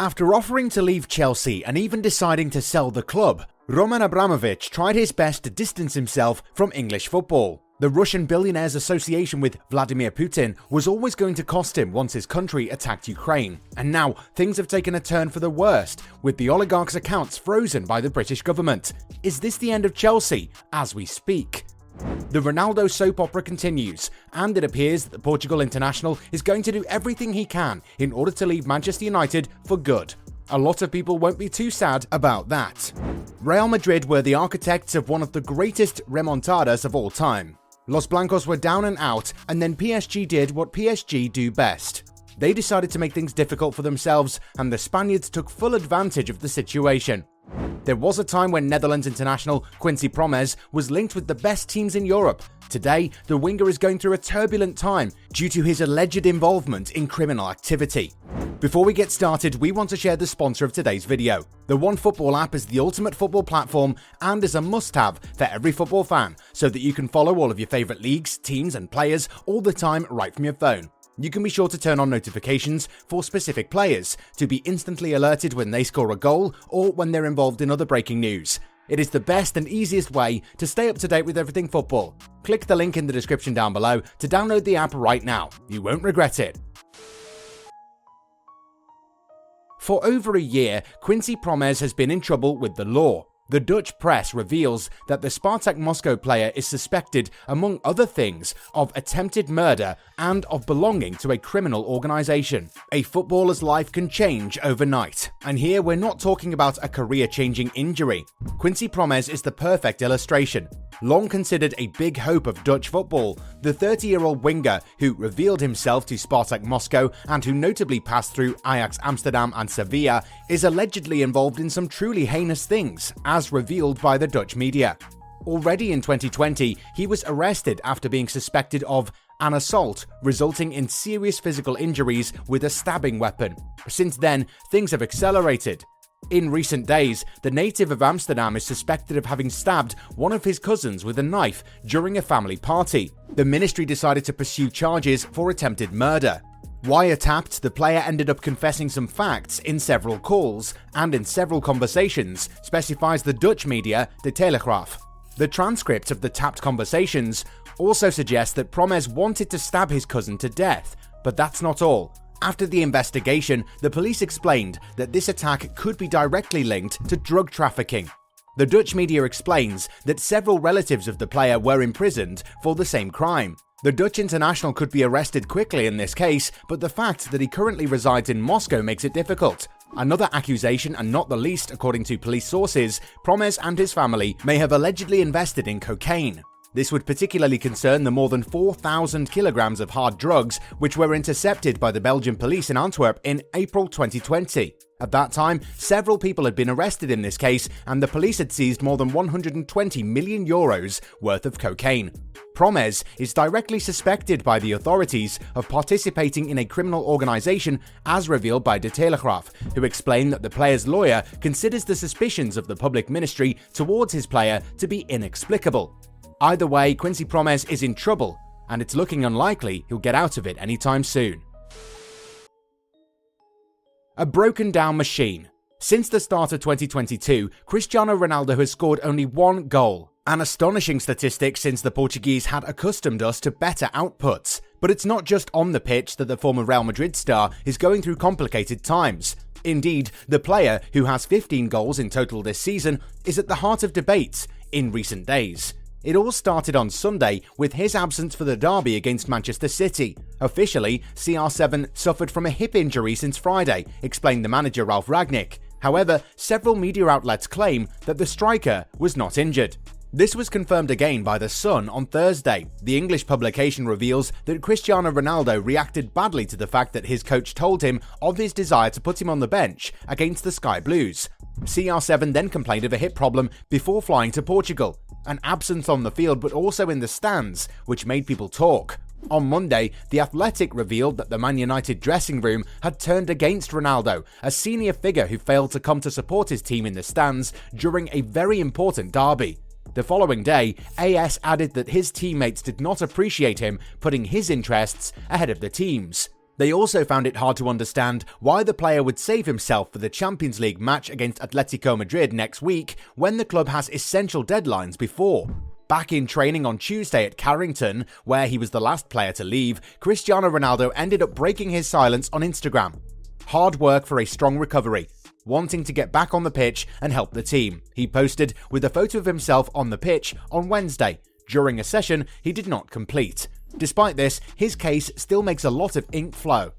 After offering to leave Chelsea and even deciding to sell the club, Roman Abramovich tried his best to distance himself from English football. The Russian billionaire's association with Vladimir Putin was always going to cost him once his country attacked Ukraine. And now things have taken a turn for the worst, with the oligarch's accounts frozen by the British government. Is this the end of Chelsea as we speak? The Ronaldo soap opera continues, and it appears that the Portugal international is going to do everything he can in order to leave Manchester United for good. A lot of people won't be too sad about that. Real Madrid were the architects of one of the greatest remontadas of all time. Los Blancos were down and out, and then PSG did what PSG do best. They decided to make things difficult for themselves, and the Spaniards took full advantage of the situation. There was a time when Netherlands international Quincy Promes was linked with the best teams in Europe. Today, the winger is going through a turbulent time due to his alleged involvement in criminal activity. Before we get started, we want to share the sponsor of today's video. The OneFootball app is the ultimate football platform and is a must-have for every football fan, so that you can follow all of your favourite leagues, teams and players all the time right from your phone. You can be sure to turn on notifications for specific players to be instantly alerted when they score a goal or when they're involved in other breaking news. It is the best and easiest way to stay up to date with everything football. Click the link in the description down below to download the app right now. You won't regret it. For over a year, Quincy Promes has been in trouble with the law. The Dutch press reveals that the Spartak Moscow player is suspected, among other things, of attempted murder and of belonging to a criminal organization. A footballer's life can change overnight, and here we're not talking about a career-changing injury. Quincy Promes is the perfect illustration. Long considered a big hope of Dutch football, the 30-year-old winger who revealed himself to Spartak Moscow and who notably passed through Ajax Amsterdam and Sevilla is allegedly involved in some truly heinous things, as revealed by the Dutch media. Already in 2020, he was arrested after being suspected of an assault resulting in serious physical injuries with a stabbing weapon. Since then, things have accelerated. In recent days, the native of Amsterdam is suspected of having stabbed one of his cousins with a knife during a family party. The ministry decided to pursue charges for attempted murder. Wiretapped, the player ended up confessing some facts in several calls and in several conversations, specifies the Dutch media De Telegraaf. The transcript of the tapped conversations also suggests that Promes wanted to stab his cousin to death, but that's not all. After the investigation, the police explained that this attack could be directly linked to drug trafficking. The Dutch media explains that several relatives of the player were imprisoned for the same crime. The Dutch international could be arrested quickly in this case, but the fact that he currently resides in Moscow makes it difficult. Another accusation, and not the least according to police sources, Promes and his family may have allegedly invested in cocaine. This would particularly concern the more than 4,000 kilograms of hard drugs which were intercepted by the Belgian police in Antwerp in April 2020. At that time, several people had been arrested in this case, and the police had seized more than 120 million euros worth of cocaine. Promes is directly suspected by the authorities of participating in a criminal organization, as revealed by De Telegraaf, who explained that the player's lawyer considers the suspicions of the public ministry towards his player to be inexplicable. Either way, Quincy Promes is in trouble, and it's looking unlikely he'll get out of it anytime soon. A broken down machine. Since the start of 2022, Cristiano Ronaldo has scored only one goal. An astonishing statistic since the Portuguese had accustomed us to better outputs. But it's not just on the pitch that the former Real Madrid star is going through complicated times. Indeed, the player, who has 15 goals in total this season, is at the heart of debates in recent days. It all started on Sunday with his absence for the derby against Manchester City. Officially, CR7 suffered from a hip injury since Friday, explained the manager Ralf Rangnick. However, several media outlets claim that the striker was not injured. This was confirmed again by The Sun on Thursday. The English publication reveals that Cristiano Ronaldo reacted badly to the fact that his coach told him of his desire to put him on the bench against the Sky Blues. CR7 then complained of a hip problem before flying to Portugal. An absence on the field but also in the stands, which made people talk. On Monday, The Athletic revealed that the Man United dressing room had turned against Ronaldo, a senior figure who failed to come to support his team in the stands during a very important derby. The following day, AS added that his teammates did not appreciate him putting his interests ahead of the team's. They also found it hard to understand why the player would save himself for the Champions League match against Atletico Madrid next week when the club has essential deadlines before. Back in training on Tuesday at Carrington, where he was the last player to leave, Cristiano Ronaldo ended up breaking his silence on Instagram. Hard work for a strong recovery. Wanting to get back on the pitch and help the team, he posted with a photo of himself on the pitch on Wednesday, during a session he did not complete. Despite this, his case still makes a lot of ink flow.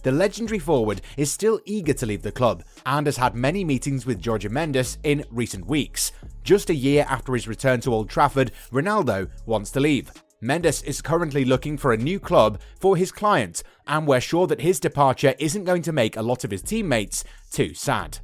The legendary forward is still eager to leave the club and has had many meetings with Jorge Mendes in recent weeks. Just a year after his return to Old Trafford, Ronaldo wants to leave. Mendes is currently looking for a new club for his client, and we're sure that his departure isn't going to make a lot of his teammates too sad.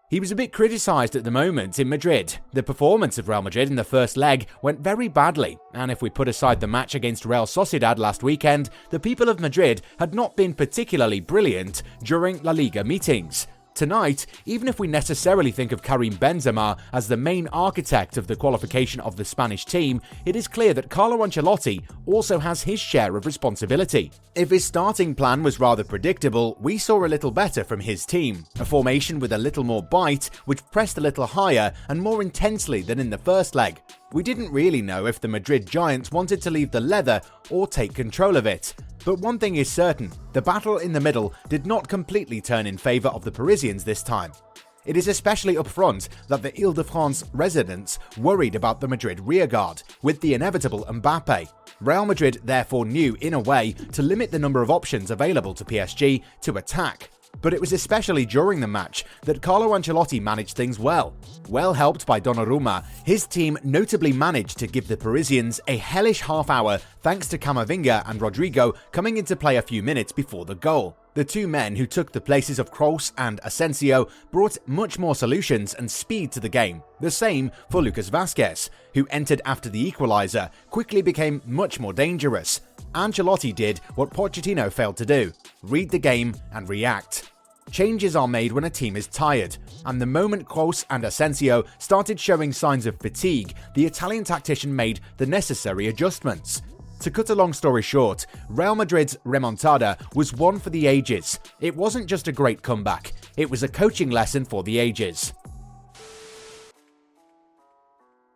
He was a bit criticised at the moment in Madrid. The performance of Real Madrid in the first leg went very badly, and if we put aside the match against Real Sociedad last weekend, the people of Madrid had not been particularly brilliant during La Liga meetings. Tonight, even if we necessarily think of Karim Benzema as the main architect of the qualification of the Spanish team, it is clear that Carlo Ancelotti also has his share of responsibility. If his starting plan was rather predictable, we saw a little better from his team. A formation with a little more bite, which pressed a little higher and more intensely than in the first leg. We didn't really know if the Madrid Giants wanted to leave the leather or take control of it. But one thing is certain, the battle in the middle did not completely turn in favour of the Parisians this time. It is especially upfront that the Ile-de-France residents worried about the Madrid rearguard, with the inevitable Mbappe. Real Madrid therefore knew, in a way, to limit the number of options available to PSG to attack. But it was especially during the match that Carlo Ancelotti managed things well. Well helped by Donnarumma, his team notably managed to give the Parisians a hellish half hour thanks to Camavinga and Rodrigo coming into play a few minutes before the goal. The two men who took the places of Kroos and Asensio brought much more solutions and speed to the game. The same for Lucas Vazquez, who entered after the equaliser, quickly became much more dangerous. Ancelotti did what Pochettino failed to do: read the game and react. Changes are made when a team is tired, and the moment Kroos and Asensio started showing signs of fatigue, the Italian tactician made the necessary adjustments. To cut a long story short, Real Madrid's remontada was one for the ages. It wasn't just a great comeback, it was a coaching lesson for the ages.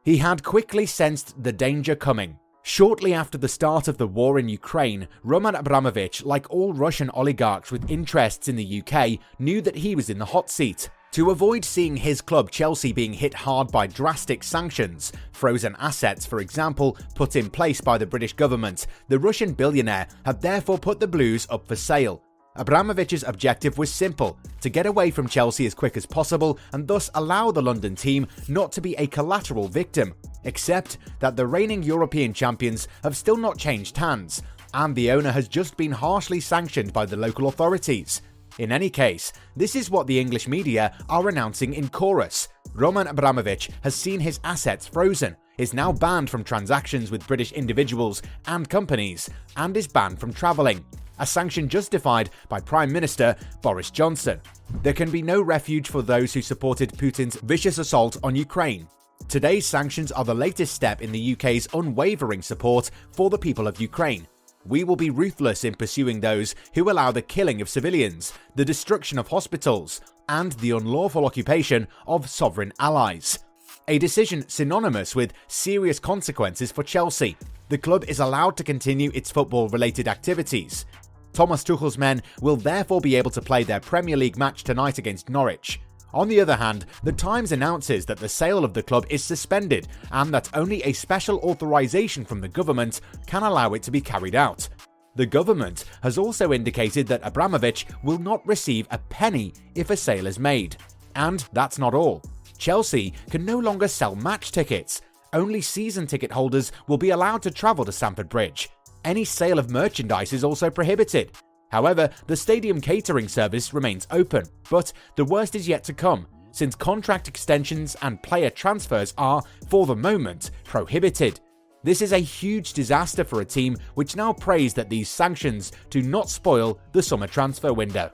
He had quickly sensed the danger coming. Shortly after the start of the war in Ukraine, Roman Abramovich, like all Russian oligarchs with interests in the UK, knew that he was in the hot seat. To avoid seeing his club Chelsea being hit hard by drastic sanctions, frozen assets for example, put in place by the British government, the Russian billionaire had therefore put the Blues up for sale. Abramovich's objective was simple: to get away from Chelsea as quick as possible and thus allow the London team not to be a collateral victim. Except that the reigning European champions have still not changed hands, and the owner has just been harshly sanctioned by the local authorities. In any case, this is what the English media are announcing in chorus. Roman Abramovich has seen his assets frozen, is now banned from transactions with British individuals and companies, and is banned from travelling. A sanction justified by Prime Minister Boris Johnson. There can be no refuge for those who supported Putin's vicious assault on Ukraine. Today's sanctions are the latest step in the UK's unwavering support for the people of Ukraine. We will be ruthless in pursuing those who allow the killing of civilians, the destruction of hospitals, and the unlawful occupation of sovereign allies. A decision synonymous with serious consequences for Chelsea. The club is allowed to continue its football-related activities. Thomas Tuchel's men will therefore be able to play their Premier League match tonight against Norwich. On the other hand, The Times announces that the sale of the club is suspended and that only a special authorization from the government can allow it to be carried out. The government has also indicated that Abramovich will not receive a penny if a sale is made. And that's not all. Chelsea can no longer sell match tickets. Only season ticket holders will be allowed to travel to Stamford Bridge. Any sale of merchandise is also prohibited. However, the stadium catering service remains open, but the worst is yet to come, since contract extensions and player transfers are, for the moment, prohibited. This is a huge disaster for a team which now prays that these sanctions do not spoil the summer transfer window.